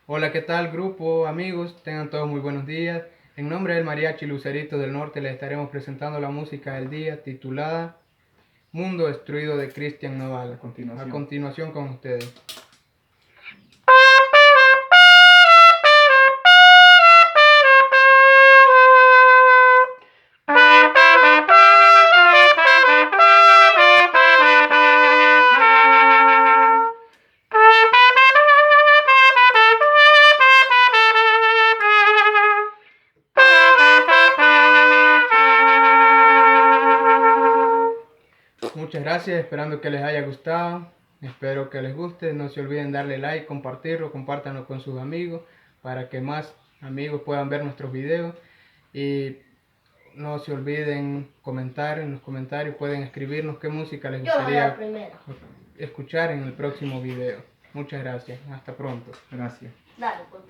Hola, ¿qué tal grupo, amigos? Tengan todos muy buenos días. En nombre del Mariachi Lucerito del Norte les estaremos presentando la música del día titulada Mundo Destruido de Cristian Nodal. A continuación con ustedes. Muchas gracias, esperando que les haya gustado. Espero que les guste. No se olviden darle like, compartirlo, compártanlo con sus amigos para que más amigos puedan ver nuestros videos. Y no se olviden comentar en los comentarios, pueden escribirnos qué música les gustaría escuchar en el próximo video. Muchas gracias, hasta pronto. Gracias. Dale, pues.